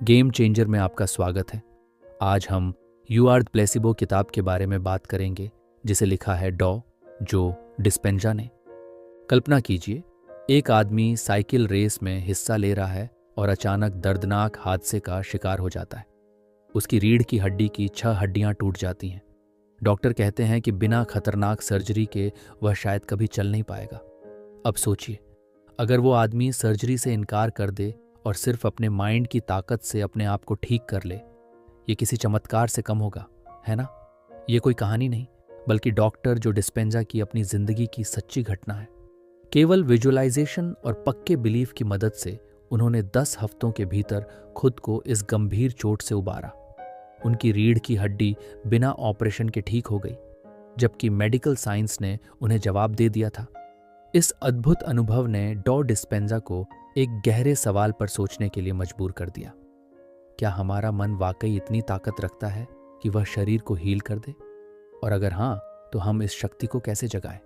Game changer में आपका स्वागत है। आज हम यू आर द प्लेसिबो किताब के बारे में बात करेंगे, जिसे लिखा है जो डिस्पेंजा ने। कल्पना कीजिए, एक आदमी साइकिल रेस में हिस्सा ले रहा है और अचानक दर्दनाक हादसे का शिकार हो जाता है। उसकी रीढ़ की हड्डी की 6 हड्डियां टूट जाती हैं। डॉक्टर कहते हैं कि बिना खतरनाक सर्जरी के वह शायद कभी चल नहीं पाएगा। अब सोचिए, अगर वो आदमी सर्जरी से इनकार कर दे और सिर्फ अपने माइंड की ताकत से अपने आप को ठीक कर ले, ये किसी चमत्कार से कम होगा, है ना? ये कोई कहानी नहीं, बल्कि डॉक्टर जो डिस्पेंजा की अपनी जिंदगी की सच्ची घटना है। केवल विजुअलाइजेशन और पक्के बिलीफ की मदद से उन्होंने 10 हफ्तों के भीतर खुद को इस गंभीर चोट से उबारा। उनकी रीढ़ की हड्डी बिना ऑपरेशन के ठीक हो गई, जबकि मेडिकल साइंस ने उन्हें जवाब दे दिया था। इस अद्भुत अनुभव ने डिस्पेंजा को एक गहरे सवाल पर सोचने के लिए मजबूर कर दिया। क्या हमारा मन वाकई इतनी ताकत रखता है कि वह शरीर को हील कर दे? और अगर हाँ, तो हम इस शक्ति को कैसे जगाएं?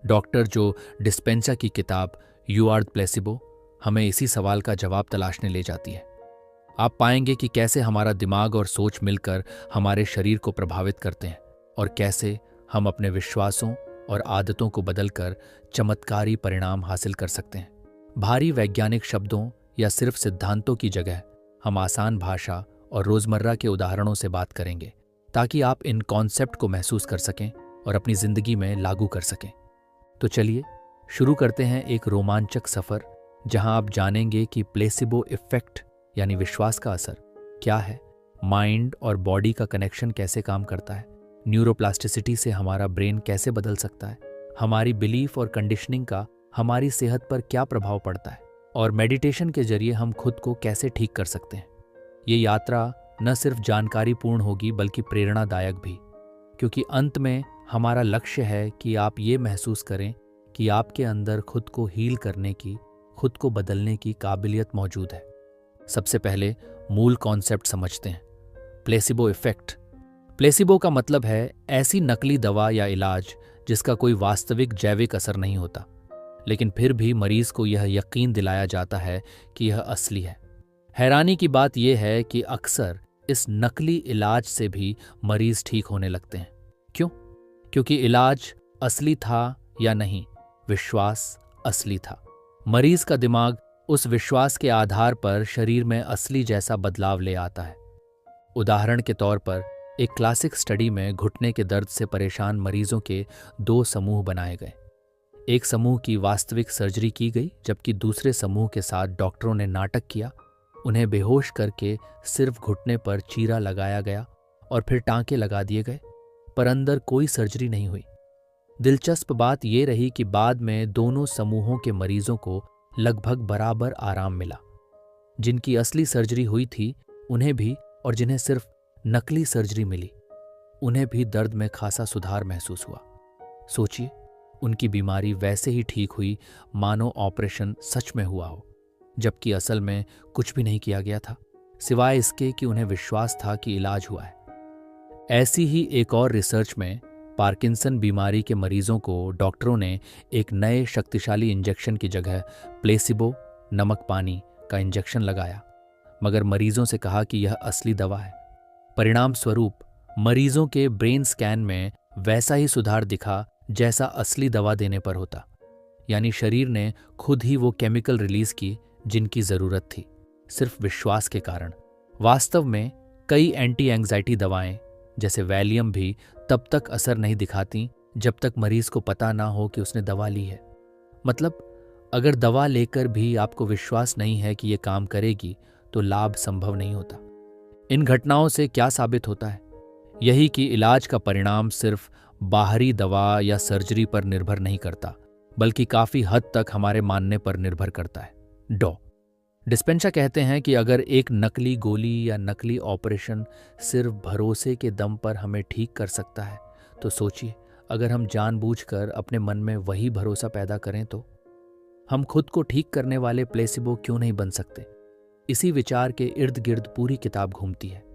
डॉक्टर जो डिस्पेंजा की किताब यू आर द प्लेसिबो हमें इसी सवाल का जवाब तलाशने ले जाती है। आप पाएंगे कि कैसे हमारा दिमाग और सोच मिलकर हमारे शरीर को प्रभावित करते हैं और कैसे हम अपने विश्वासों और आदतों को बदलकर चमत्कारी परिणाम हासिल कर सकते हैं। भारी वैज्ञानिक शब्दों या सिर्फ सिद्धांतों की जगह हम आसान भाषा और रोजमर्रा के उदाहरणों से बात करेंगे, ताकि आप इन कॉन्सेप्ट को महसूस कर सकें और अपनी जिंदगी में लागू कर सकें। तो चलिए शुरू करते हैं एक रोमांचक सफर, जहां आप जानेंगे कि प्लेसिबो इफेक्ट यानी विश्वास का असर क्या है, माइंड और बॉडी का कनेक्शन कैसे काम करता है, न्यूरोप्लास्टिसिटी से हमारा ब्रेन कैसे बदल सकता है, हमारी बिलीफ और कंडीशनिंग का हमारी सेहत पर क्या प्रभाव पड़ता है, और मेडिटेशन के जरिए हम खुद को कैसे ठीक कर सकते हैं। ये यात्रा न सिर्फ जानकारीपूर्ण होगी बल्कि प्रेरणादायक भी, क्योंकि अंत में हमारा लक्ष्य है कि आप ये महसूस करें कि आपके अंदर खुद को हील करने की, खुद को बदलने की काबिलियत मौजूद है। सबसे पहले मूल कॉन्सेप्ट समझते हैं। Placebo effect. प्लेसिबो का मतलब है ऐसी नकली दवा या इलाज जिसका कोई वास्तविक जैविक असर नहीं होता, लेकिन फिर भी मरीज को यह यकीन दिलाया जाता है कि यह असली है। हैरानी की बात यह है कि अक्सर इस नकली इलाज से भी मरीज ठीक होने लगते हैं। क्यों? क्योंकि इलाज असली था या नहीं, विश्वास असली था। मरीज का दिमाग उस विश्वास के आधार पर शरीर में असली जैसा बदलाव ले आता है। उदाहरण के तौर पर एक क्लासिक स्टडी में घुटने के दर्द से परेशान मरीजों के 2 समूह बनाए गए। एक समूह की वास्तविक सर्जरी की गई, जबकि दूसरे समूह के साथ डॉक्टरों ने नाटक किया। उन्हें बेहोश करके सिर्फ घुटने पर चीरा लगाया गया और फिर टांके लगा दिए गए, पर अंदर कोई सर्जरी नहीं हुई। दिलचस्प बात यह रही कि बाद में दोनों समूहों के मरीजों को लगभग बराबर आराम मिला। जिनकी असली सर्जरी हुई थी उन्हें भी, और जिन्हें सिर्फ नकली सर्जरी मिली उन्हें भी दर्द में खासा सुधार महसूस हुआ। सोचिए, उनकी बीमारी वैसे ही ठीक हुई मानो ऑपरेशन सच में हुआ हो, जबकि असल में कुछ भी नहीं किया गया था, सिवाय इसके कि उन्हें विश्वास था कि इलाज हुआ है। ऐसी ही एक और रिसर्च में पार्किंसन बीमारी के मरीजों को डॉक्टरों ने एक नए शक्तिशाली इंजेक्शन की जगह प्लेसिबो नमक पानी का इंजेक्शन लगाया, मगर मरीजों से कहा कि यह असली दवा है। परिणाम स्वरूप मरीजों के ब्रेन स्कैन में वैसा ही सुधार दिखा जैसा असली दवा देने पर होता, यानी शरीर ने खुद ही वो केमिकल रिलीज की जिनकी जरूरत थी, सिर्फ विश्वास के कारण। वास्तव में कई एंटी एंग्जाइटी दवाएं जैसे वैलियम भी तब तक असर नहीं दिखाती जब तक मरीज को पता ना हो कि उसने दवा ली है। मतलब, अगर दवा लेकर भी आपको विश्वास नहीं है कि यह काम करेगी, तो लाभ संभव नहीं होता। इन घटनाओं से क्या साबित होता है? यही कि इलाज का परिणाम सिर्फ बाहरी दवा या सर्जरी पर निर्भर नहीं करता, बल्कि काफी हद तक हमारे मानने पर निर्भर करता है। डिस्पेंजा कहते हैं कि अगर एक नकली गोली या नकली ऑपरेशन सिर्फ भरोसे के दम पर हमें ठीक कर सकता है, तो सोचिए अगर हम जानबूझकर अपने मन में वही भरोसा पैदा करें तो हम खुद को ठीक करने वाले प्लेसिबो क्यों नहीं बन सकते? इसी विचार के इर्द गिर्द पूरी किताब घूमती है।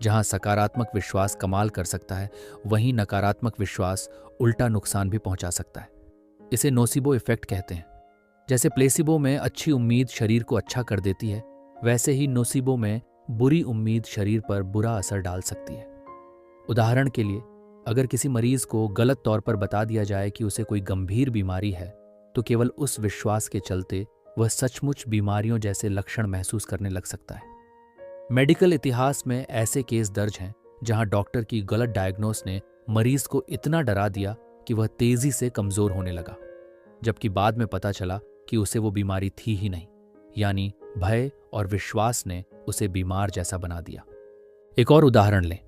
जहां सकारात्मक विश्वास कमाल कर सकता है, वहीं नकारात्मक विश्वास उल्टा नुकसान भी पहुंचा सकता है। इसे नोसिबो इफेक्ट कहते हैं। जैसे प्लेसिबो में अच्छी उम्मीद शरीर को अच्छा कर देती है, वैसे ही नोसिबो में बुरी उम्मीद शरीर पर बुरा असर डाल सकती है। उदाहरण के लिए, अगर किसी मरीज को गलत तौर पर बता दिया जाए कि उसे कोई गंभीर बीमारी है, तो केवल उस विश्वास के चलते वह सचमुच बीमारियों जैसे लक्षण महसूस करने लग सकता है। मेडिकल इतिहास में ऐसे केस दर्ज हैं जहां डॉक्टर की गलत डायग्नोस ने मरीज को इतना डरा दिया कि वह तेजी से कमजोर होने लगा, जबकि बाद में पता चला कि उसे वो बीमारी थी ही नहीं, यानी भय और विश्वास ने उसे बीमार जैसा बना दिया। एक और उदाहरण लें,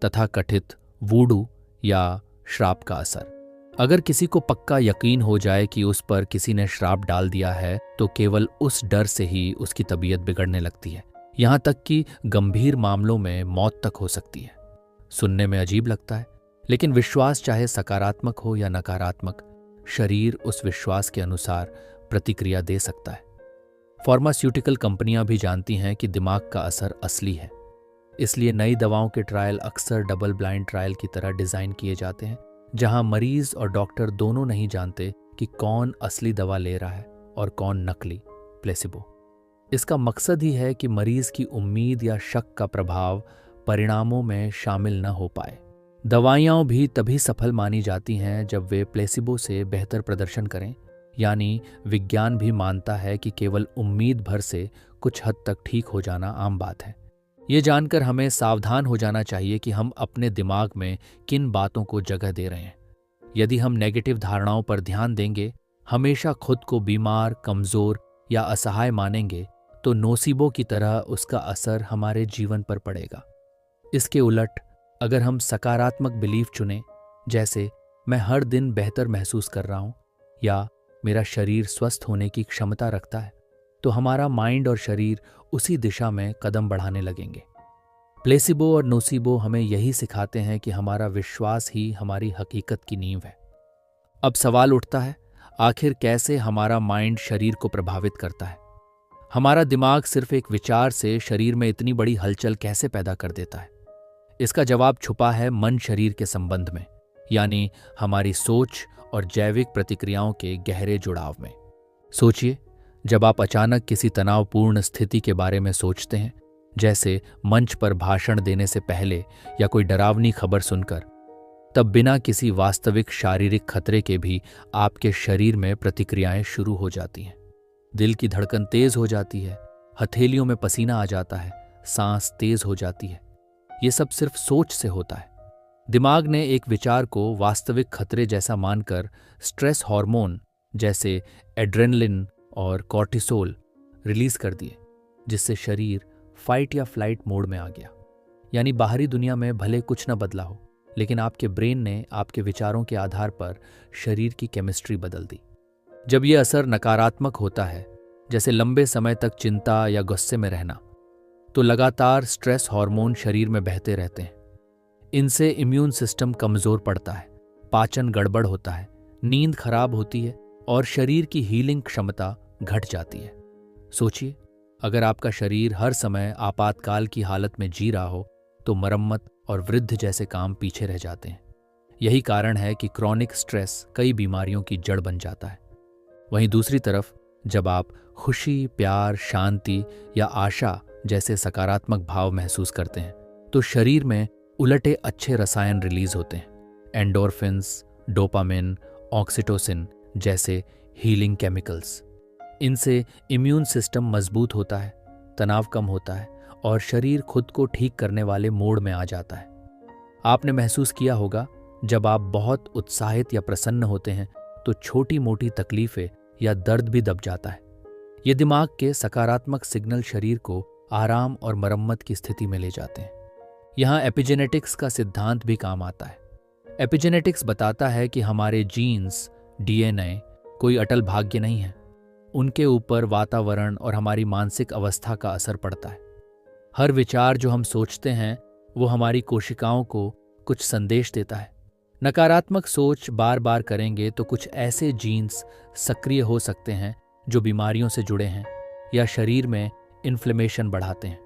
तथाकथित वूडू या श्राप का असर। अगर किसी को पक्का यकीन हो जाए कि उस पर किसी ने श्राप डाल दिया है, तो केवल उस डर से ही उसकी तबीयत बिगड़ने लगती है, यहां तक कि गंभीर मामलों में मौत तक हो सकती है। सुनने में अजीब लगता है, लेकिन विश्वास चाहे सकारात्मक हो या नकारात्मक, शरीर उस विश्वास के अनुसार प्रतिक्रिया दे सकता है। फार्मास्यूटिकल कंपनियां भी जानती हैं कि दिमाग का असर असली है, इसलिए नई दवाओं के ट्रायल अक्सर डबल ब्लाइंड ट्रायल की तरह डिजाइन किए जाते हैं, जहां मरीज और डॉक्टर दोनों नहीं जानते कि कौन असली दवा ले रहा है और कौन नकली, प्लेसिबो। इसका मकसद ही है कि मरीज की उम्मीद या शक का प्रभाव परिणामों में शामिल न हो पाए। दवाइयाँ भी तभी सफल मानी जाती हैं जब वे प्लेसिबो से बेहतर प्रदर्शन करें, यानी विज्ञान भी मानता है कि केवल उम्मीद भर से कुछ हद तक ठीक हो जाना आम बात है। ये जानकर हमें सावधान हो जाना चाहिए कि हम अपने दिमाग में किन बातों को जगह दे रहे हैं। यदि हम नेगेटिव धारणाओं पर ध्यान देंगे, हमेशा खुद को बीमार, कमजोर या असहाय मानेंगे, तो नोसिबो की तरह उसका असर हमारे जीवन पर पड़ेगा। इसके उलट, अगर हम सकारात्मक बिलीफ चुनें, जैसे मैं हर दिन बेहतर महसूस कर रहा हूं या मेरा शरीर स्वस्थ होने की क्षमता रखता है, तो हमारा माइंड और शरीर उसी दिशा में कदम बढ़ाने लगेंगे। प्लेसिबो और नोसिबो हमें यही सिखाते हैं कि हमारा विश्वास ही हमारी हकीकत की नींव है। अब सवाल उठता है, आखिर कैसे हमारा माइंड शरीर को प्रभावित करता है? हमारा दिमाग सिर्फ एक विचार से शरीर में इतनी बड़ी हलचल कैसे पैदा कर देता है? इसका जवाब छुपा है मन शरीर के संबंध में, यानी हमारी सोच और जैविक प्रतिक्रियाओं के गहरे जुड़ाव में। सोचिए, जब आप अचानक किसी तनावपूर्ण स्थिति के बारे में सोचते हैं, जैसे मंच पर भाषण देने से पहले या कोई डरावनी खबर सुनकर, तब बिना किसी वास्तविक शारीरिक खतरे के भी आपके शरीर में प्रतिक्रियाएं शुरू हो जाती हैं। दिल की धड़कन तेज हो जाती है, हथेलियों में पसीना आ जाता है, सांस तेज हो जाती है। ये सब सिर्फ सोच से होता है। दिमाग ने एक विचार को वास्तविक खतरे जैसा मानकर स्ट्रेस हार्मोन जैसे एड्रेनलिन और कॉर्टिसोल रिलीज कर दिए, जिससे शरीर फाइट या फ्लाइट मोड में आ गया। यानी बाहरी दुनिया में भले कुछ न बदला हो, लेकिन आपके ब्रेन ने आपके विचारों के आधार पर शरीर की केमिस्ट्री बदल दी। जब यह असर नकारात्मक होता है, जैसे लंबे समय तक चिंता या गुस्से में रहना, तो लगातार स्ट्रेस हार्मोन शरीर में बहते रहते हैं। इनसे इम्यून सिस्टम कमजोर पड़ता है, पाचन गड़बड़ होता है, नींद खराब होती है और शरीर की हीलिंग क्षमता घट जाती है। सोचिए, अगर आपका शरीर हर समय आपातकाल की हालत में जी रहा हो, तो मरम्मत और वृद्धि जैसे काम पीछे रह जाते हैं। यही कारण है कि क्रॉनिक स्ट्रेस कई बीमारियों की जड़ बन जाता है। वहीं दूसरी तरफ, जब आप खुशी, प्यार, शांति या आशा जैसे सकारात्मक भाव महसूस करते हैं, तो शरीर में उलटे अच्छे रसायन रिलीज होते हैं। एंडोर्फिन्स, डोपामिन, ऑक्सीटोसिन जैसे हीलिंग केमिकल्स। इनसे इम्यून सिस्टम मजबूत होता है, तनाव कम होता है और शरीर खुद को ठीक करने वाले मोड में आ जाता है। आपने महसूस किया होगा, जब आप बहुत उत्साहित या प्रसन्न होते हैं, तो छोटी मोटी तकलीफें या दर्द भी दब जाता है। ये दिमाग के सकारात्मक सिग्नल शरीर को आराम और मरम्मत की स्थिति में ले जाते हैं। यहाँ एपिजेनेटिक्स का सिद्धांत भी काम आता है। एपिजेनेटिक्स बताता है कि हमारे जीन्स, डीएनए कोई अटल भाग्य नहीं है। उनके ऊपर वातावरण और हमारी मानसिक अवस्था का असर पड़ता है। हर विचार जो हम सोचते हैं, वो हमारी कोशिकाओं को कुछ संदेश देता है। नकारात्मक सोच बार बार करेंगे तो कुछ ऐसे जीन्स सक्रिय हो सकते हैं जो बीमारियों से जुड़े हैं या शरीर में इन्फ्लेमेशन बढ़ाते हैं।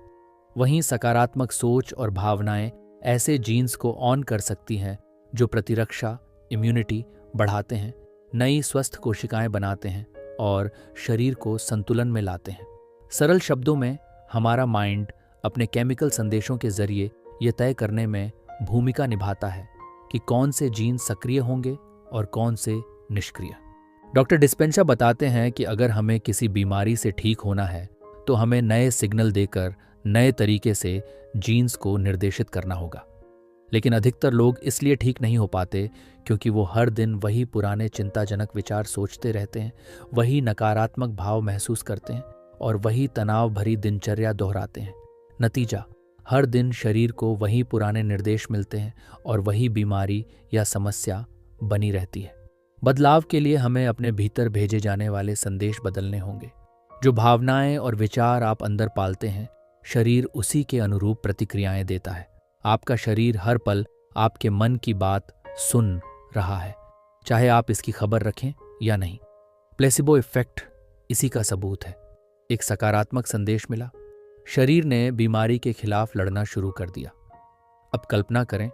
वहीं सकारात्मक सोच और भावनाएं ऐसे जीन्स को ऑन कर सकती हैं जो प्रतिरक्षा, इम्यूनिटी बढ़ाते हैं, नई स्वस्थ कोशिकाएं बनाते हैं और शरीर को संतुलन में लाते हैं। सरल शब्दों में, हमारा माइंड अपने केमिकल संदेशों के जरिए यह तय करने में भूमिका निभाता है कि कौन से जीन सक्रिय होंगे और कौन से निष्क्रिय। डॉक्टर डिस्पेंजा बताते हैं कि अगर हमें किसी बीमारी से ठीक होना है तो हमें नए सिग्नल देकर नए तरीके से जीन्स को निर्देशित करना होगा। लेकिन अधिकतर लोग इसलिए ठीक नहीं हो पाते क्योंकि वो हर दिन वही पुराने चिंताजनक विचार सोचते रहते हैं, वही नकारात्मक भाव महसूस करते हैं और वही तनाव भरी दिनचर्या दोहराते हैं। नतीजा, हर दिन शरीर को वही पुराने निर्देश मिलते हैं और वही बीमारी या समस्या बनी रहती है। बदलाव के लिए हमें अपने भीतर भेजे जाने वाले संदेश बदलने होंगे। जो भावनाएं और विचार आप अंदर पालते हैं, शरीर उसी के अनुरूप प्रतिक्रियाएं देता है। आपका शरीर हर पल आपके मन की बात सुन रहा है, चाहे आप इसकी खबर रखें या नहीं। प्लेसिबो इफेक्ट इसी का सबूत है। एक सकारात्मक संदेश मिला, शरीर ने बीमारी के खिलाफ लड़ना शुरू कर दिया। अब कल्पना करें,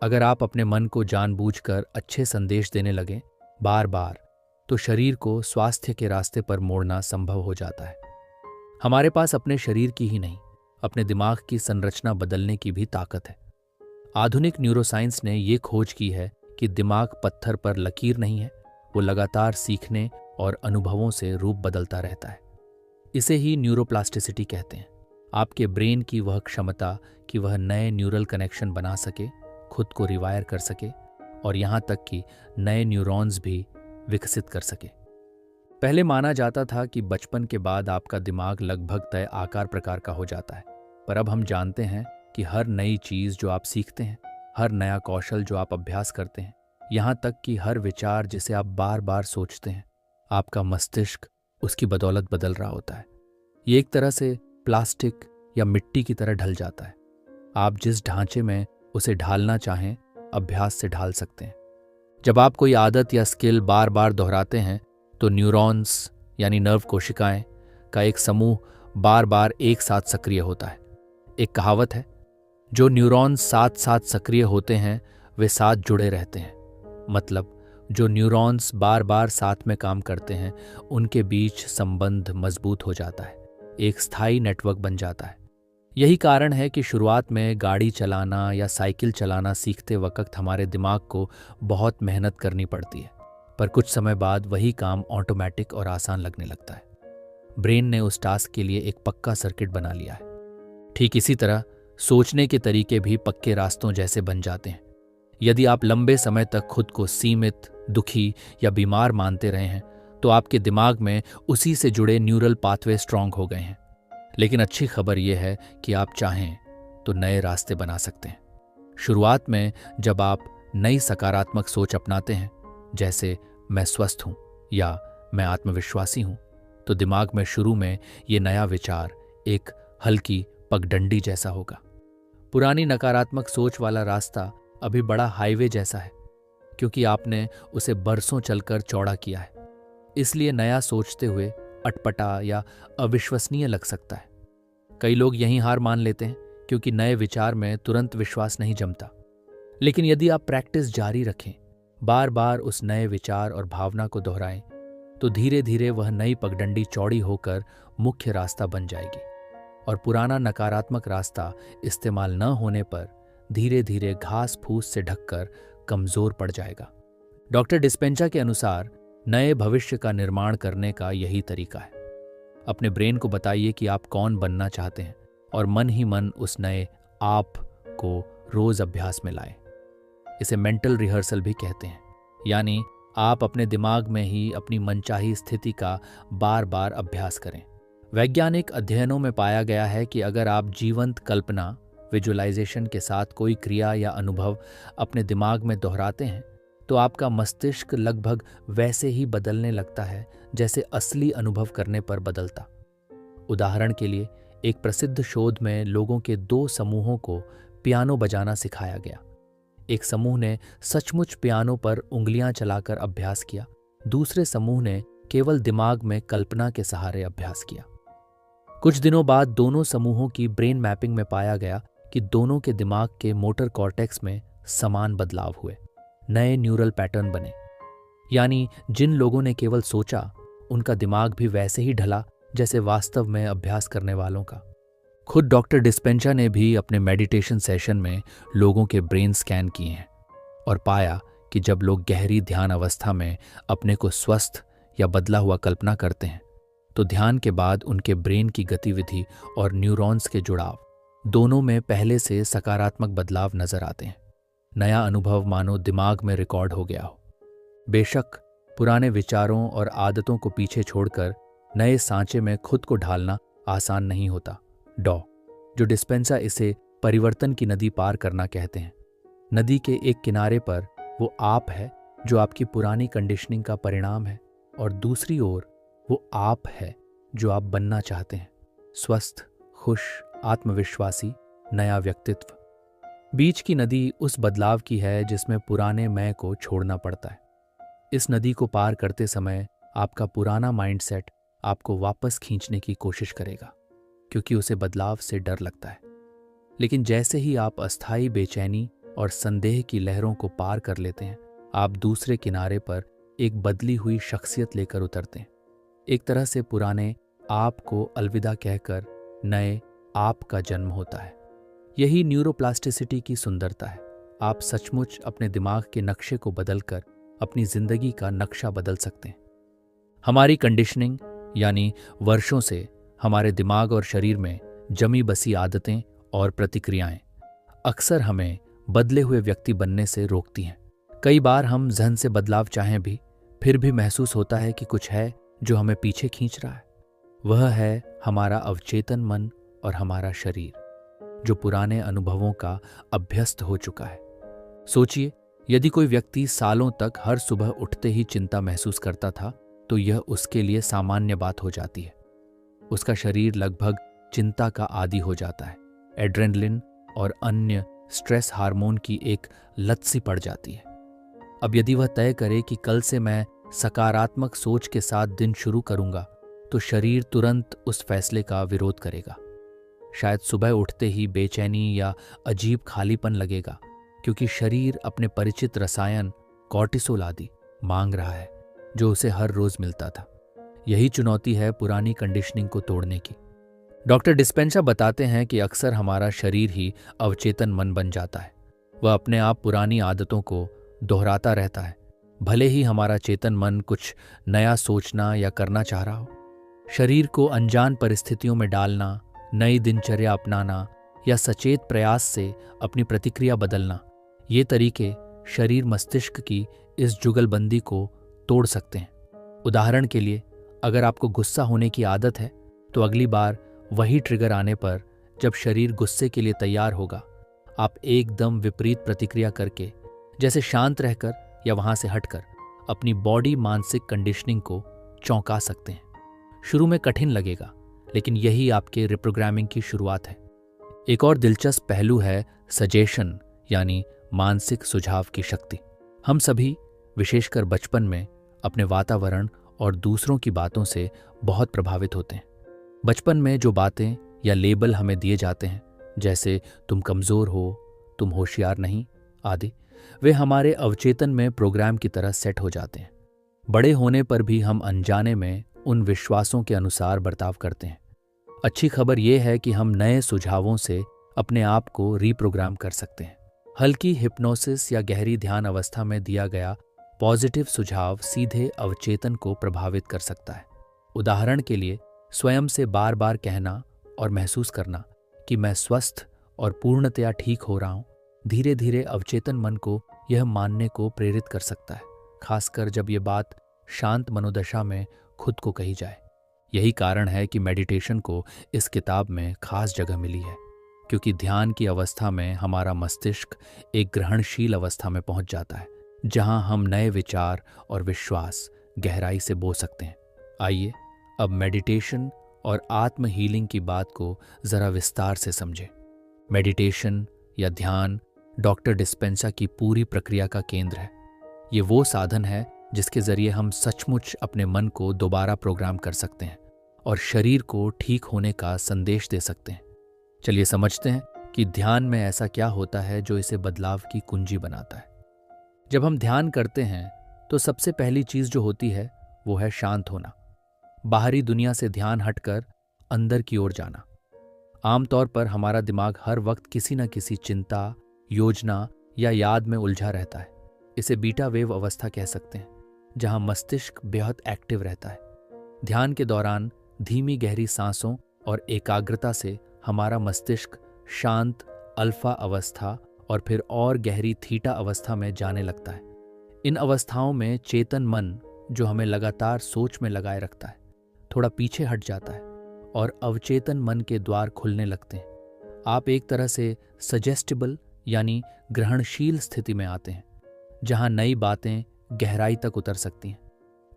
अगर आप अपने मन को जानबूझकर अच्छे संदेश देने लगें बार बार, तो शरीर को स्वास्थ्य के रास्ते पर मोड़ना संभव हो जाता है। हमारे पास अपने शरीर की ही नहीं, अपने दिमाग की संरचना बदलने की भी ताकत है। आधुनिक न्यूरोसाइंस ने यह खोज की है कि दिमाग पत्थर पर लकीर नहीं है, वो लगातार सीखने और अनुभवों से रूप बदलता रहता है। इसे ही न्यूरोप्लास्टिसिटी कहते हैं। आपके ब्रेन की वह क्षमता कि वह नए न्यूरल कनेक्शन बना सके, खुद को रिवायर कर सके और यहाँ तक कि नए न्यूरॉन्स भी विकसित कर सके। पहले माना जाता था कि बचपन के बाद आपका दिमाग लगभग तय आकार प्रकार का हो जाता है, पर अब हम जानते हैं कि हर नई चीज़ जो आप सीखते हैं, हर नया कौशल जो आप अभ्यास करते हैं, यहाँ तक कि हर विचार जिसे आप बार बार सोचते हैं, आपका मस्तिष्क उसकी बदौलत बदल रहा होता है। ये एक तरह से प्लास्टिक या मिट्टी की तरह ढल जाता है। आप जिस ढांचे में उसे ढालना चाहें, अभ्यास से ढाल सकते हैं। जब आप कोई आदत या स्किल बार बार दोहराते हैं तो न्यूरॉन्स यानी नर्व कोशिकाएं का एक समूह बार बार एक साथ सक्रिय होता है। एक कहावत है, जो न्यूरॉन्स साथ साथ सक्रिय होते हैं वे साथ जुड़े रहते हैं। मतलब जो न्यूरॉन्स बार बार साथ में काम करते हैं उनके बीच संबंध मजबूत हो जाता है, एक स्थायी नेटवर्क बन जाता है। यही कारण है कि शुरुआत में गाड़ी चलाना या साइकिल चलाना सीखते वक्त हमारे दिमाग को बहुत मेहनत करनी पड़ती है, पर कुछ समय बाद वही काम ऑटोमेटिक और आसान लगने लगता है। ब्रेन ने उस टास्क के लिए एक पक्का सर्किट बना लिया है। ठीक इसी तरह सोचने के तरीके भी पक्के रास्तों जैसे बन जाते हैं। यदि आप लंबे समय तक खुद को सीमित, दुखी या बीमार मानते रहे हैं तो आपके दिमाग में उसी से जुड़े न्यूरल पाथवे स्ट्रांग हो गए हैं। लेकिन अच्छी खबर यह है कि आप चाहें तो नए रास्ते बना सकते हैं। शुरुआत में जब आप नई सकारात्मक सोच अपनाते हैं, जैसे मैं स्वस्थ हूं या मैं आत्मविश्वासी हूं, तो दिमाग में शुरू में ये नया विचार एक हल्की पगडंडी जैसा होगा। पुरानी नकारात्मक सोच वाला रास्ता अभी बड़ा हाईवे जैसा है, क्योंकि आपने उसे बरसों चलकर चौड़ा किया है। इसलिए नया सोचते हुए अटपटा या अविश्वसनीय लग सकता है। कई लोग यहीं हार मान लेते हैं क्योंकि नए विचार में तुरंत विश्वास नहीं जमता। लेकिन यदि आप प्रैक्टिस जारी रखें, बार बार उस नए विचार और भावना को दोहराएं, तो धीरे धीरे वह नई पगडंडी चौड़ी होकर मुख्य रास्ता बन जाएगी और पुराना नकारात्मक रास्ता इस्तेमाल न होने पर धीरे धीरे घास फूस से ढककर कमजोर पड़ जाएगा। डॉक्टर डिस्पेंजा के अनुसार नए भविष्य का निर्माण करने का यही तरीका है। अपने ब्रेन को बताइए कि आप कौन बनना चाहते हैं और मन ही मन उस नए आप को रोज अभ्यास में लाएं। इसे मेंटल रिहर्सल भी कहते हैं, यानी आप अपने दिमाग में ही अपनी मनचाही स्थिति का बार बार अभ्यास करें। वैज्ञानिक अध्ययनों में पाया गया है कि अगर आप जीवंत कल्पना विजुअलाइजेशन के साथ कोई क्रिया या अनुभव अपने दिमाग में दोहराते हैं तो आपका मस्तिष्क लगभग वैसे ही बदलने लगता है जैसे असली अनुभव करने पर बदलता। उदाहरण के लिए, एक प्रसिद्ध शोध में लोगों के 2 समूहों को पियानो बजाना सिखाया गया। एक समूह ने सचमुच पियानो पर उंगलियां चलाकर अभ्यास किया, दूसरे समूह ने केवल दिमाग में कल्पना के सहारे अभ्यास किया। कुछ दिनों बाद दोनों समूहों की ब्रेन मैपिंग में पाया गया कि दोनों के दिमाग के मोटर कॉर्टेक्स में समान बदलाव हुए, नए न्यूरल पैटर्न बने। यानी जिन लोगों ने केवल सोचा, उनका दिमाग भी वैसे ही ढला जैसे वास्तव में अभ्यास करने वालों का। खुद डॉक्टर डिस्पेंजा ने भी अपने मेडिटेशन सेशन में लोगों के ब्रेन स्कैन किए हैं और पाया कि जब लोग गहरी ध्यान अवस्था में अपने को स्वस्थ या बदला हुआ कल्पना करते हैं तो ध्यान के बाद उनके ब्रेन की गतिविधि और न्यूरॉन्स के जुड़ाव दोनों में पहले से सकारात्मक बदलाव नजर आते हैं। नया अनुभव मानो दिमाग में रिकॉर्ड हो गया हो। बेशक पुराने विचारों और आदतों को पीछे छोड़कर नए सांचे में खुद को ढालना आसान नहीं होता। डॉ जो डिस्पेंजा इसे परिवर्तन की नदी पार करना कहते हैं। नदी के एक किनारे पर वो आप है जो आपकी पुरानी कंडीशनिंग का परिणाम है और दूसरी ओर वो आप है जो आप बनना चाहते हैं, स्वस्थ, खुश, आत्मविश्वासी, नया व्यक्तित्व। बीच की नदी उस बदलाव की है जिसमें पुराने मैं को छोड़ना पड़ता है। इस नदी को पार करते समय आपका पुराना माइंडसेट आपको वापस खींचने की कोशिश करेगा क्योंकि उसे बदलाव से डर लगता है। लेकिन जैसे ही आप अस्थायी बेचैनी और संदेह की लहरों को पार कर लेते हैं, आप दूसरे किनारे पर एक बदली हुई शख्सियत लेकर उतरते हैं। एक तरह से पुराने आप को अलविदा कहकर नए आप का जन्म होता है। यही न्यूरोप्लास्टिसिटी की सुंदरता है। आप सचमुच अपने दिमाग के नक्शे को बदलकर अपनी जिंदगी का नक्शा बदल सकते हैं। हमारी कंडीशनिंग यानी वर्षों से हमारे दिमाग और शरीर में जमी बसी आदतें और प्रतिक्रियाएं अक्सर हमें बदले हुए व्यक्ति बनने से रोकती हैं। कई बार हम जहन से बदलाव चाहें भी, फिर भी महसूस होता है कि कुछ है जो हमें पीछे खींच रहा है। वह है हमारा अवचेतन मन और हमारा शरीर, जो पुराने अनुभवों का अभ्यस्त हो चुका है। सोचिए, यदि कोई व्यक्ति सालों तक हर सुबह उठते ही चिंता महसूस करता था तो यह उसके लिए सामान्य बात हो जाती है। उसका शरीर लगभग चिंता का आदी हो जाता है। एड्रेनलिन और अन्य स्ट्रेस हार्मोन की एक लत सी पड़ जाती है। अब यदि वह तय करे कि कल से मैं सकारात्मक सोच के साथ दिन शुरू करूंगा, तो शरीर तुरंत उस फैसले का विरोध करेगा। शायद सुबह उठते ही बेचैनी या अजीब खालीपन लगेगा क्योंकि शरीर अपने परिचित रसायन कॉर्टिसोल आदि मांग रहा है जो उसे हर रोज मिलता था। यही चुनौती है पुरानी कंडीशनिंग को तोड़ने की। डॉक्टर डिस्पेंजा बताते हैं कि अक्सर हमारा शरीर ही अवचेतन मन बन जाता है। वह अपने आप पुरानी आदतों को दोहराता रहता है, भले ही हमारा चेतन मन कुछ नया सोचना या करना चाह रहा हो। शरीर को अनजान परिस्थितियों में डालना, नई दिनचर्या अपनाना या सचेत प्रयास से अपनी प्रतिक्रिया बदलना, ये तरीके शरीर मस्तिष्क की इस जुगलबंदी को तोड़ सकते हैं। उदाहरण के लिए, अगर आपको गुस्सा होने की आदत है तो अगली बार वही ट्रिगर आने पर जब शरीर गुस्से के लिए तैयार होगा, आप एकदम विपरीत प्रतिक्रिया करके, जैसे शांत रहकर या वहां से हटकर, अपनी बॉडी मानसिक कंडीशनिंग को चौंका सकते हैं। शुरू में कठिन लगेगा, लेकिन यही आपके रिप्रोग्रामिंग की शुरुआत है। एक और दिलचस्प पहलू है सजेशन यानी मानसिक सुझाव की शक्ति। हम सभी, विशेषकर बचपन में, अपने वातावरण और दूसरों की बातों से बहुत प्रभावित होते हैं। बचपन में जो बातें या लेबल हमें दिए जाते हैं, जैसे तुम कमजोर हो, तुम होशियार नहीं आदि, वे हमारे अवचेतन में प्रोग्राम की तरह सेट हो जाते हैं। बड़े होने पर भी हम अनजाने में उन विश्वासों के अनुसार बर्ताव करते हैं। अच्छी खबर यह है कि हम नए सुझावों से अपने आप को रीप्रोग्राम कर सकते हैं। हल्की हिप्नोसिस या गहरी ध्यान अवस्था में दिया गया पॉजिटिव सुझाव सीधे अवचेतन को प्रभावित कर सकता है। उदाहरण के लिए, स्वयं से बार बार कहना और महसूस करना कि मैं स्वस्थ और पूर्णतया ठीक हो रहा हूं, धीरे धीरे अवचेतन मन को यह मानने को प्रेरित कर सकता है, खासकर जब ये बात शांत मनोदशा में खुद को कही जाए। यही कारण है कि मेडिटेशन को इस किताब में खास जगह मिली है, क्योंकि ध्यान की अवस्था में हमारा मस्तिष्क एक ग्रहणशील अवस्था में पहुंच जाता है, जहां हम नए विचार और विश्वास गहराई से बो सकते हैं। आइए अब मेडिटेशन और आत्म हीलिंग की बात को जरा विस्तार से समझें। मेडिटेशन या ध्यान डॉक्टर डिस्पेंजा की पूरी प्रक्रिया का केंद्र है। ये वो साधन है जिसके जरिए हम सचमुच अपने मन को दोबारा प्रोग्राम कर सकते हैं और शरीर को ठीक होने का संदेश दे सकते हैं। चलिए समझते हैं कि ध्यान में ऐसा क्या होता है जो इसे बदलाव की कुंजी बनाता है। जब हम ध्यान करते हैं तो सबसे पहली चीज जो होती है वो है शांत होना, बाहरी दुनिया से ध्यान हटकर अंदर की ओर जाना। आमतौर पर हमारा दिमाग हर वक्त किसी न किसी चिंता, योजना या याद में उलझा रहता है। इसे बीटा वेव अवस्था कह सकते हैं, जहां मस्तिष्क बेहद एक्टिव रहता है। ध्यान के दौरान धीमी गहरी सांसों और एकाग्रता से हमारा मस्तिष्क शांत अल्फा अवस्था और फिर और गहरी थीटा अवस्था में जाने लगता है। इन अवस्थाओं में चेतन मन, जो हमें लगातार सोच में लगाए रखता है, थोड़ा पीछे हट जाता है और अवचेतन मन के द्वार खुलने लगते हैं। आप एक तरह से सजेस्टिबल यानी ग्रहणशील स्थिति में आते हैं, जहां नई बातें गहराई तक उतर सकती हैं।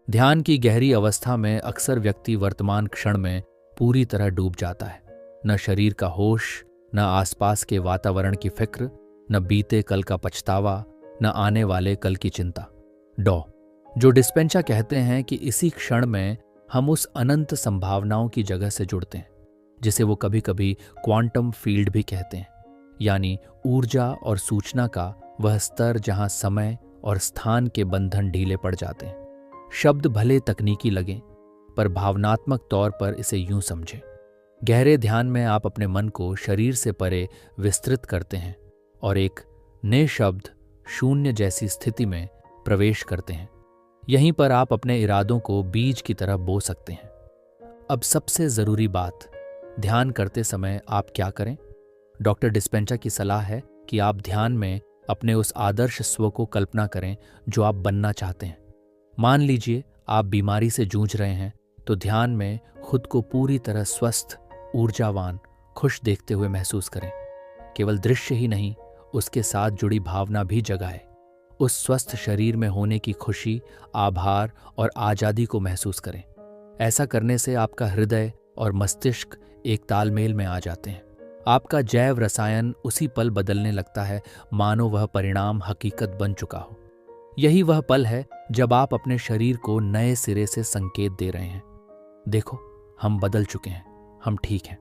ध्यान की गहरी अवस्था में अक्सर व्यक्ति वर्तमान क्षण में पूरी तरह डूब जाता है। न शरीर का होश, न आसपास के वातावरण की फिक्र, न बीते कल का पछतावा, न आने वाले कल की चिंता। डॉ. जो डिस्पेंजा कहते हैं कि इसी क्षण में हम उस अनंत संभावनाओं की जगह से जुड़ते हैं, जिसे वो कभी कभी क्वांटम फील्ड भी कहते हैं, यानी ऊर्जा और सूचना का वह स्तर जहां समय और स्थान के बंधन ढीले पड़ जाते हैं। शब्द भले तकनीकी लगें, पर भावनात्मक तौर पर इसे यूं समझें। गहरे ध्यान में आप अपने मन को शरीर से परे विस्तृत करते हैं और एक निःशब्द शून्य जैसी स्थिति में प्रवेश करते हैं। यहीं पर आप अपने इरादों को बीज की तरह बो सकते हैं। अब सबसे जरूरी बात, ध्यान करते समय आप क्या करें? डॉक्टर डिस्पेंजा की सलाह है कि आप ध्यान में अपने उस आदर्श स्व को कल्पना करें जो आप बनना चाहते हैं। मान लीजिए आप बीमारी से जूझ रहे हैं, तो ध्यान में खुद को पूरी तरह स्वस्थ, ऊर्जावान, खुश देखते हुए महसूस करें। केवल दृश्य ही नहीं, उसके साथ जुड़ी भावना भी जगाए। उस स्वस्थ शरीर में होने की खुशी, आभार और आज़ादी को महसूस करें। ऐसा करने से आपका हृदय और मस्तिष्क एक तालमेल में आ जाते हैं। आपका जैव रसायन उसी पल बदलने लगता है, मानो वह परिणाम हकीकत बन चुका हो। यही वह पल है जब आप अपने शरीर को नए सिरे से संकेत दे रहे हैं, देखो हम बदल चुके हैं, हम ठीक हैं।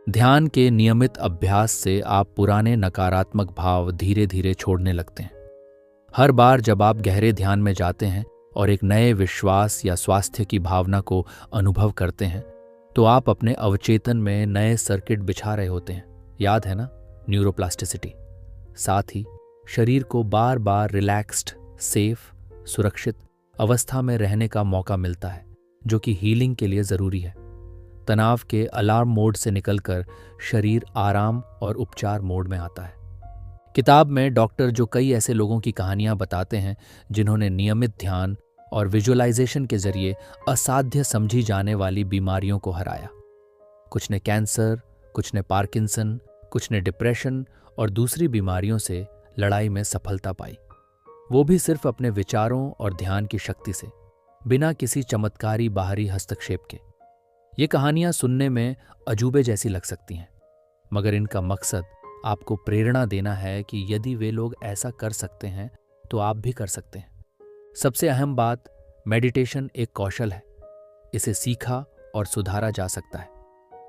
ध्यान के नियमित अभ्यास से आप पुराने नकारात्मक भाव धीरे धीरे छोड़ने लगते हैं। हर बार जब आप गहरे ध्यान में जाते हैं और एक नए विश्वास या स्वास्थ्य की भावना को अनुभव करते हैं, तो आप अपने अवचेतन में नए सर्किट बिछा रहे होते हैं। याद है ना, न्यूरोप्लास्टिसिटी। साथ ही शरीर को बार बार रिलैक्स्ड, सेफ, सुरक्षित अवस्था में रहने का मौका मिलता है, जो कि हीलिंग के लिए जरूरी है। तनाव के अलार्म मोड से निकलकर शरीर आराम और उपचार मोड में आता है। किताब में डॉक्टर जो कई ऐसे लोगों की कहानियां बताते हैं जिन्होंने नियमित ध्यान और विजुअलाइजेशन के जरिए असाध्य समझी जाने वाली बीमारियों को हराया। कुछ ने कैंसर, कुछ ने पार्किंसन, कुछ ने डिप्रेशन और दूसरी बीमारियों से लड़ाई में सफलता पाई, वो भी सिर्फ अपने विचारों और ध्यान की शक्ति से, बिना किसी चमत्कारी बाहरी हस्तक्षेप के। ये कहानियां सुनने में अजूबे जैसी लग सकती हैं, मगर इनका मकसद आपको प्रेरणा देना है कि यदि वे लोग ऐसा कर सकते हैं तो आप भी कर सकते हैं। सबसे अहम बात, मेडिटेशन एक कौशल है। इसे सीखा और सुधारा जा सकता है।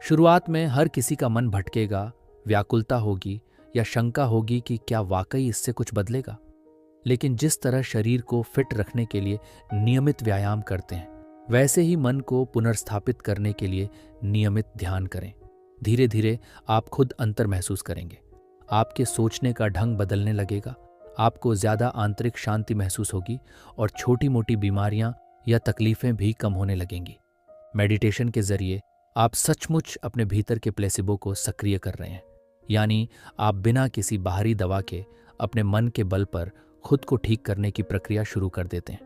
शुरुआत में हर किसी का मन भटकेगा, व्याकुलता होगी या शंका होगी कि क्या वाकई इससे कुछ बदलेगा। लेकिन जिस तरह शरीर को फिट रखने के लिए नियमित व्यायाम करते हैं, वैसे ही मन को पुनर्स्थापित करने के लिए नियमित ध्यान करें। धीरे धीरे आप खुद अंतर महसूस करेंगे। आपके सोचने का ढंग बदलने लगेगा, आपको ज्यादा आंतरिक शांति महसूस होगी और छोटी मोटी बीमारियां या तकलीफें भी कम होने लगेंगी। मेडिटेशन के जरिए आप सचमुच अपने भीतर के प्लेसिबो को सक्रिय कर रहे हैं, यानी आप बिना किसी बाहरी दवा के अपने मन के बल पर खुद को ठीक करने की प्रक्रिया शुरू कर देते हैं।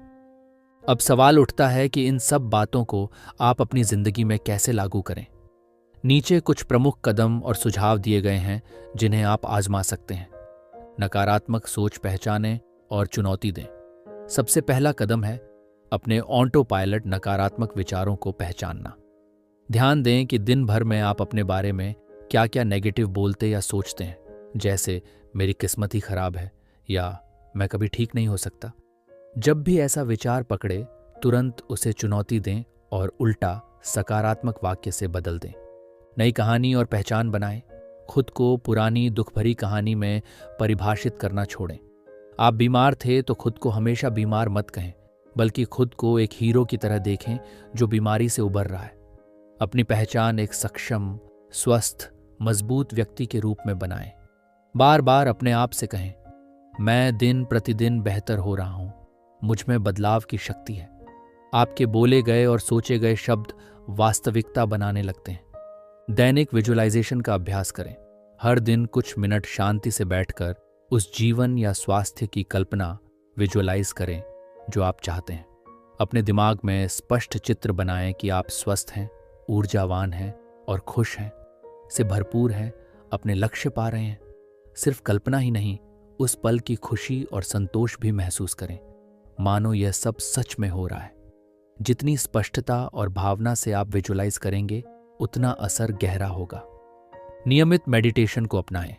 अब सवाल उठता है कि इन सब बातों को आप अपनी जिंदगी में कैसे लागू करें। नीचे कुछ प्रमुख कदम और सुझाव दिए गए हैं जिन्हें आप आजमा सकते हैं। नकारात्मक सोच पहचानें और चुनौती दें। सबसे पहला कदम है अपने ऑटो पायलट नकारात्मक विचारों को पहचानना। ध्यान दें कि दिन भर में आप अपने बारे में क्या क्या नेगेटिव बोलते या सोचते हैं, जैसे मेरी किस्मत ही खराब है या मैं कभी ठीक नहीं हो सकता। जब भी ऐसा विचार पकड़े, तुरंत उसे चुनौती दें और उल्टा सकारात्मक वाक्य से बदल दें। नई कहानी और पहचान बनाएं। खुद को पुरानी दुख भरी कहानी में परिभाषित करना छोड़ें। आप बीमार थे तो खुद को हमेशा बीमार मत कहें, बल्कि खुद को एक हीरो की तरह देखें जो बीमारी से उबर रहा है। अपनी पहचान एक सक्षम, स्वस्थ, मजबूत व्यक्ति के रूप में बनाएं। बार बार अपने आप से कहें, मैं दिन प्रतिदिन बेहतर हो रहा हूं, मुझ में बदलाव की शक्ति है। आपके बोले गए और सोचे गए शब्द वास्तविकता बनाने लगते हैं। दैनिक विजुअलाइजेशन का अभ्यास करें। हर दिन कुछ मिनट शांति से बैठकर उस जीवन या स्वास्थ्य की कल्पना विजुअलाइज करें जो आप चाहते हैं। अपने दिमाग में स्पष्ट चित्र बनाएं कि आप स्वस्थ हैं, ऊर्जावान हैं और खुश हैं, से भरपूर हैं, अपने लक्ष्य पा रहे हैं। सिर्फ कल्पना ही नहीं, उस पल की खुशी और संतोष भी महसूस करें, मानो यह सब सच में हो रहा है। जितनी स्पष्टता और भावना से आप विजुअलाइज करेंगे, उतना असर गहरा होगा। नियमित मेडिटेशन को अपनाएं।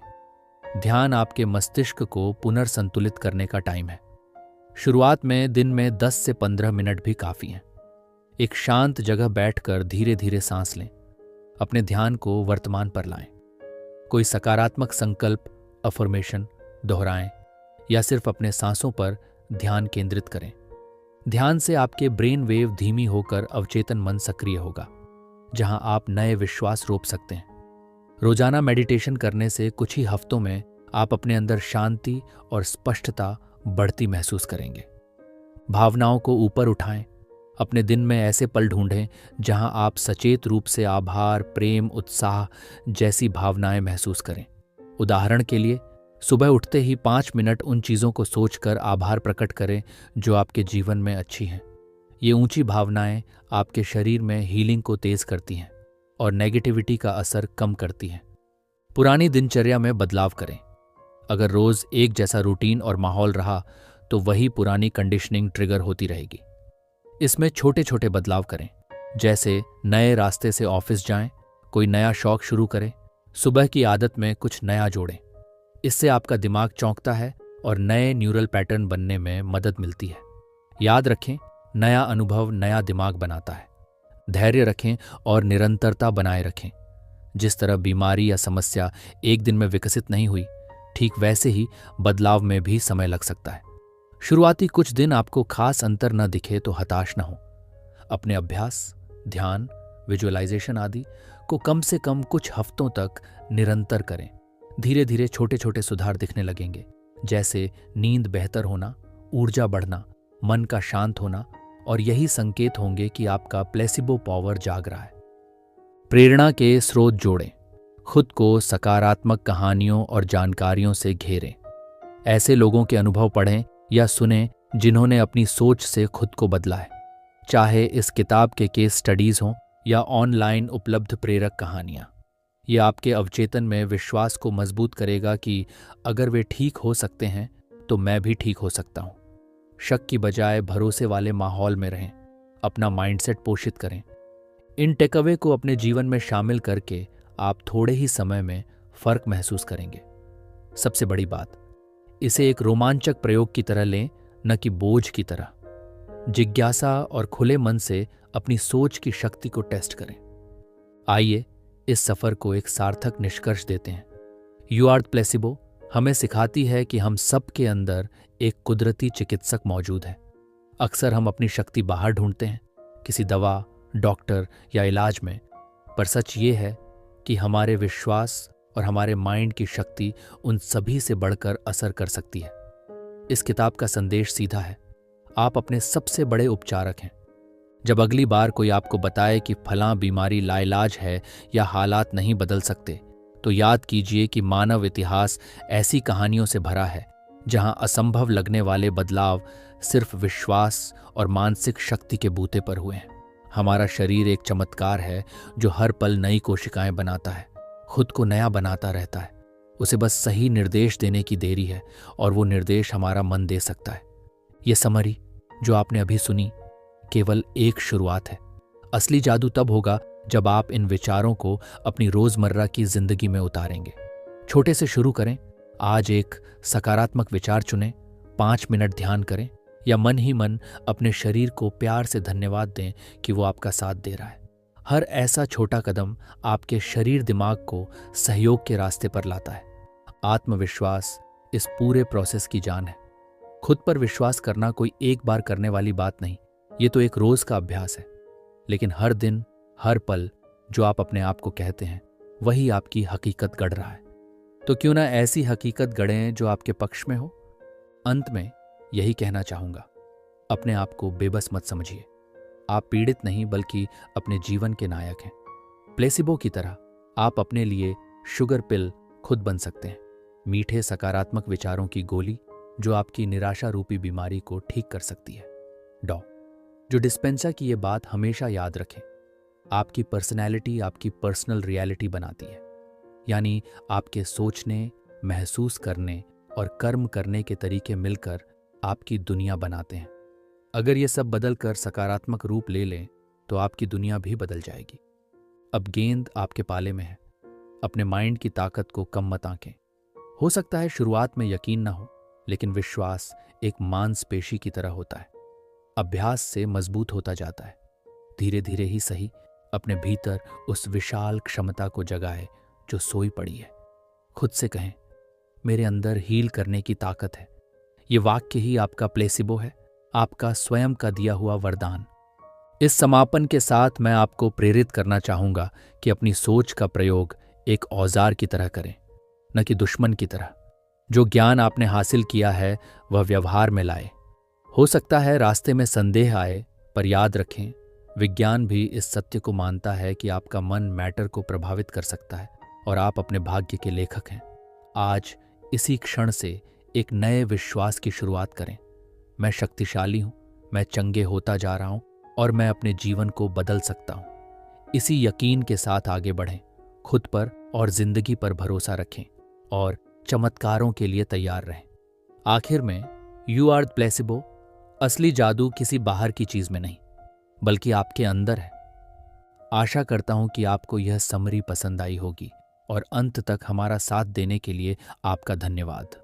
ध्यान आपके मस्तिष्क को पुनर्संतुलित करने का टाइम है। शुरुआत में दिन में 10 से 15 मिनट भी काफी हैं। एक शांत जगह बैठकर धीरे धीरे सांस लें। अपने ध्यान को वर्तमान पर लाएं। कोई सकारात्मक संकल्प, अफर्मेशन दोहराएं या सिर्फ अपने सांसों पर ध्यान केंद्रित करें। ध्यान से आपके ब्रेन वेव धीमी होकर अवचेतन मन सक्रिय होगा, जहां आप नए विश्वास रोप सकते हैं। रोजाना मेडिटेशन करने से कुछ ही हफ्तों में आप अपने अंदर शांति और स्पष्टता बढ़ती महसूस करेंगे। भावनाओं को ऊपर उठाएं। अपने दिन में ऐसे पल ढूंढें जहां आप सचेत रूप से आभार, प्रेम, उत्साह जैसी भावनाएं महसूस करें। उदाहरण के लिए, सुबह उठते ही 5 मिनट उन चीज़ों को सोचकर आभार प्रकट करें जो आपके जीवन में अच्छी हैं। ये ऊंची भावनाएं आपके शरीर में हीलिंग को तेज करती हैं और नेगेटिविटी का असर कम करती हैं। पुरानी दिनचर्या में बदलाव करें। अगर रोज एक जैसा रूटीन और माहौल रहा तो वही पुरानी कंडीशनिंग ट्रिगर होती रहेगी। इसमें छोटे छोटे बदलाव करें, जैसे नए रास्ते से ऑफिस जाएं, कोई नया शौक शुरू करें, सुबह की आदत में कुछ नया जोड़ें। इससे आपका दिमाग चौंकता है और नए न्यूरल पैटर्न बनने में मदद मिलती है। याद रखें, नया अनुभव नया दिमाग बनाता है। धैर्य रखें और निरंतरता बनाए रखें। जिस तरह बीमारी या समस्या एक दिन में विकसित नहीं हुई, ठीक वैसे ही बदलाव में भी समय लग सकता है। शुरुआती कुछ दिन आपको खास अंतर न दिखे तो हताश न हो। अपने अभ्यास, ध्यान, विजुअलाइजेशन आदि को कम से कम कुछ हफ्तों तक निरंतर करें। धीरे धीरे छोटे छोटे सुधार दिखने लगेंगे, जैसे नींद बेहतर होना, ऊर्जा बढ़ना, मन का शांत होना, और यही संकेत होंगे कि आपका प्लेसिबो पावर जाग रहा है। प्रेरणा के स्रोत जोड़ें। खुद को सकारात्मक कहानियों और जानकारियों से घेरें। ऐसे लोगों के अनुभव पढ़ें या सुनें जिन्होंने अपनी सोच से खुद को बदला है, चाहे इस किताब के केस स्टडीज हों या ऑनलाइन उपलब्ध प्रेरक कहानियां। ये आपके अवचेतन में विश्वास को मजबूत करेगा कि अगर वे ठीक हो सकते हैं तो मैं भी ठीक हो सकता हूं। शक की बजाय भरोसे वाले माहौल में रहें। अपना माइंडसेट पोषित करें। इन टेकअवे को अपने जीवन में शामिल करके आप थोड़े ही समय में फर्क महसूस करेंगे। सबसे बड़ी बात, इसे एक रोमांचक प्रयोग की तरह लें, न कि बोझ की तरह। जिज्ञासा और खुले मन से अपनी सोच की शक्ति को टेस्ट करें। आइए इस सफर को एक सार्थक निष्कर्ष देते हैं। यू आर द प्लेसिबो हमें सिखाती है कि हम सब के अंदर एक कुदरती चिकित्सक मौजूद है। अक्सर हम अपनी शक्ति बाहर ढूंढते हैं, किसी दवा, डॉक्टर या इलाज में, पर सच ये है कि हमारे विश्वास और हमारे माइंड की शक्ति उन सभी से बढ़कर असर कर सकती है। इस किताब का संदेश सीधा है, आप अपने सबसे बड़े उपचारक हैं। जब अगली बार कोई आपको बताए कि फलां बीमारी लाइलाज है या हालात नहीं बदल सकते, तो याद कीजिए कि मानव इतिहास ऐसी कहानियों से भरा है जहां असंभव लगने वाले बदलाव सिर्फ विश्वास और मानसिक शक्ति के बूते पर हुए हैं। हमारा शरीर एक चमत्कार है जो हर पल नई कोशिकाएं बनाता है, खुद को नया बनाता रहता है। उसे बस सही निर्देश देने की देरी है और वो निर्देश हमारा मन दे सकता है। ये समरी जो आपने अभी सुनी केवल एक शुरुआत है। असली जादू तब होगा जब आप इन विचारों को अपनी रोजमर्रा की जिंदगी में उतारेंगे। छोटे से शुरू करें। आज एक सकारात्मक विचार चुनें, 5 मिनट ध्यान करें या मन ही मन अपने शरीर को प्यार से धन्यवाद दें कि वो आपका साथ दे रहा है। हर ऐसा छोटा कदम आपके शरीर दिमाग को सहयोग के रास्ते पर लाता है। आत्मविश्वास इस पूरे प्रोसेस की जान है। खुद पर विश्वास करना कोई एक बार करने वाली बात नहीं, ये तो एक रोज का अभ्यास है। लेकिन हर दिन, हर पल जो आप अपने आप को कहते हैं, वही आपकी हकीकत गढ़ रहा है। तो क्यों ना ऐसी हकीकत गढ़ें जो आपके पक्ष में हो। अंत में यही कहना चाहूंगा, अपने आप को बेबस मत समझिए। आप पीड़ित नहीं बल्कि अपने जीवन के नायक हैं। प्लेसिबो की तरह आप अपने लिए शुगर पिल खुद बन सकते हैं, मीठे सकारात्मक विचारों की गोली जो आपकी निराशा रूपी बीमारी को ठीक कर सकती है। डॉ जो डिस्पेंसा की ये बात हमेशा याद रखें, आपकी पर्सनैलिटी आपकी पर्सनल रियलिटी बनाती है। यानी आपके सोचने, महसूस करने और कर्म करने के तरीके मिलकर आपकी दुनिया बनाते हैं। अगर ये सब बदल कर सकारात्मक रूप ले लें तो आपकी दुनिया भी बदल जाएगी। अब गेंद आपके पाले में है। अपने माइंड की ताकत को कम मत आंकें। हो सकता है शुरुआत में यकीन ना हो, लेकिन विश्वास एक मांसपेशी की तरह होता है। अभ्यास से मजबूत होता जाता है। धीरे धीरे ही सही अपने भीतर उस विशाल क्षमता को जगाए जो सोई पड़ी है। खुद से कहें, मेरे अंदर हील करने की ताकत है। ये वाक्य ही आपका प्लेसिबो है, आपका स्वयं का दिया हुआ वरदान। इस समापन के साथ मैं आपको प्रेरित करना चाहूंगा कि अपनी सोच का प्रयोग एक औजार की तरह करें, न कि दुश्मन की तरह। जो ज्ञान आपने हासिल किया है वह व्यवहार में लाए। हो सकता है रास्ते में संदेह आए, पर याद रखें, विज्ञान भी इस सत्य को मानता है कि आपका मन मैटर को प्रभावित कर सकता है और आप अपने भाग्य के लेखक हैं। आज इसी क्षण से एक नए विश्वास की शुरुआत करें। मैं शक्तिशाली हूं, मैं चंगे होता जा रहा हूं और मैं अपने जीवन को बदल सकता हूं। इसी यकीन के साथ आगे बढ़ें, खुद पर और जिंदगी पर भरोसा रखें और चमत्कारों के लिए तैयार रहें। आखिर में यू आर द प्लेसिबो। असली जादू किसी बाहर की चीज में नहीं, बल्कि आपके अंदर है। आशा करता हूं कि आपको यह समरी पसंद आई होगी और अंत तक हमारा साथ देने के लिए आपका धन्यवाद।